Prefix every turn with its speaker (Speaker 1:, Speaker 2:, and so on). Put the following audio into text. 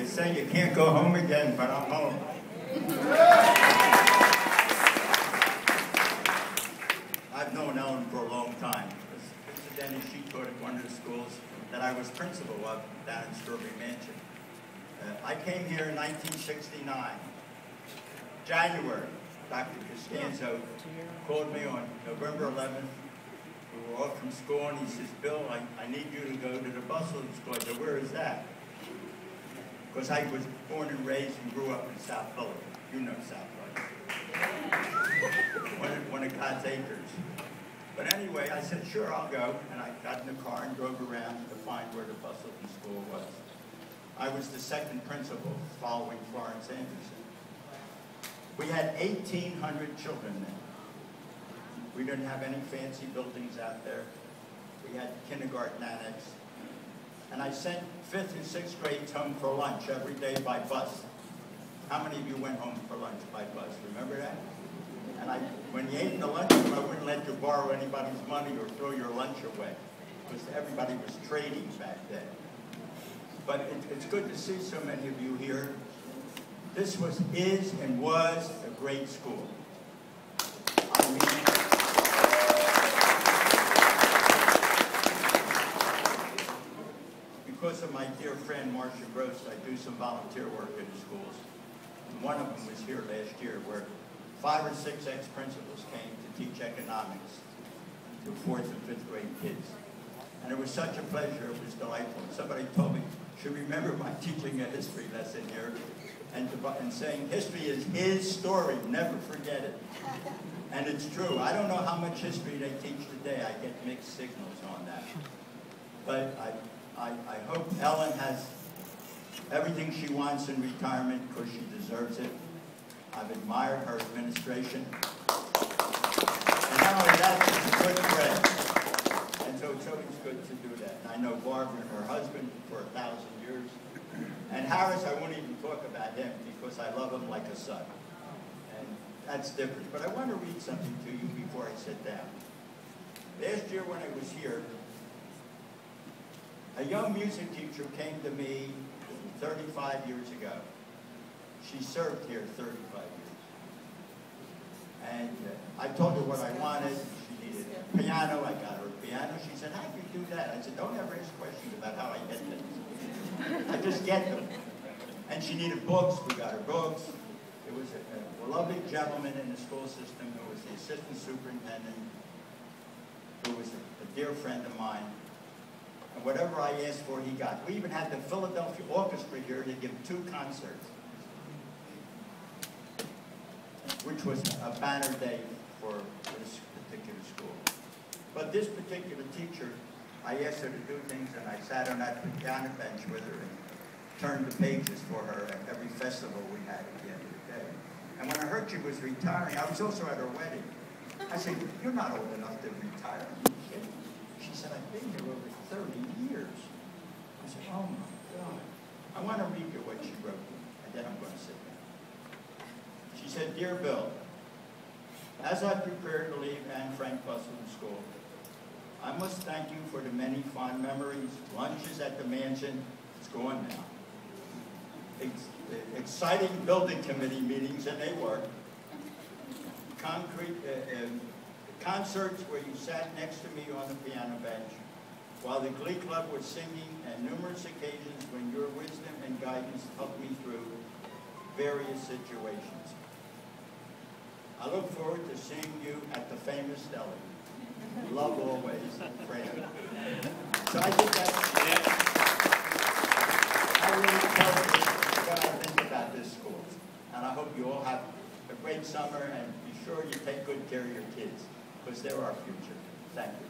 Speaker 1: They say you can't go home again, but I'm home. I've known Ellen for a long time. Incidentally, she taught at one of the schools that I was principal of down in Strawberry Mansion. I came here in 1969. January, Dr. Costanzo called me on November 11th. We were off from school, and he says, Bill, I need you to go to the Bustleton school. I said, where is that? Because I was born and raised and grew up in South Philly. You know South Philly. One of God's acres. But anyway, I said, sure, I'll go. And I got in the car and drove around to find where the Bustleton school was. I was the second principal following Florence Anderson. We had 1,800 children then. We didn't have any fancy buildings out there. We had kindergarten annex. And I sent 5th and 6th grades home for lunch every day by bus. How many of you went home for lunch by bus? Remember that? And when you ate in the lunchroom, I wouldn't let you borrow anybody's money or throw your lunch away, because everybody was trading back then. But it's good to see so many of you here. This is and was a great school. I mean, because of my dear friend Marcia Gross, I do some volunteer work in the schools. And one of them was here last year, where 5 or 6 ex-principals came to teach economics to 4th and 5th grade kids. And it was such a pleasure, it was delightful. Somebody told me, should remember my teaching a history lesson here, and saying history is his story, never forget it. And it's true. I don't know how much history they teach today. I get mixed signals on that. But I hope Ellen has everything she wants in retirement, because she deserves it. I've admired her administration. And not only that, she's a good friend. And so it's always good to do that. And I know Barbara and her husband for 1,000 years. And Harris, I won't even talk about him, because I love him like a son. And that's different. But I want to read something to you before I sit down. Last year when I was here, a young music teacher came to me 35 years ago. She served here 35 years. And I told her what I wanted. She needed a piano. I got her a piano. She said, how do you do that? I said, don't ever ask questions about how I get things. I just get them. And she needed books. We got her books. It was a lovely gentleman in the school system who was the assistant superintendent, who was a dear friend of mine. And whatever I asked for, he got. We even had the Philadelphia Orchestra here to give 2 concerts, which was a banner day for this particular school. But this particular teacher, I asked her to do things, and I sat on that piano bench with her and turned the pages for her at every festival we had at the end of the day. And when I heard she was retiring, I was also at her wedding. I said, you're not old enough to retire. Are you kidding? She said, I've been here over 30 years. I said, oh my God. I want to read you what she wrote, and then I'm going to sit down. She said, Dear Bill, as I prepare to leave Anne Frank Bustleton School, I must thank you for the many fond memories, lunches at the mansion, it's gone now, exciting building committee meetings, and they were, concerts where you sat next to me on the piano bench, while the Glee Club was singing, and numerous occasions when your wisdom and guidance helped me through various situations. I look forward to seeing you at the famous deli. Love always, Fran. So I think I really tell you what I think about this school. And I hope you all have a great summer, and be sure you take good care of your kids, because they're our future. Thank you.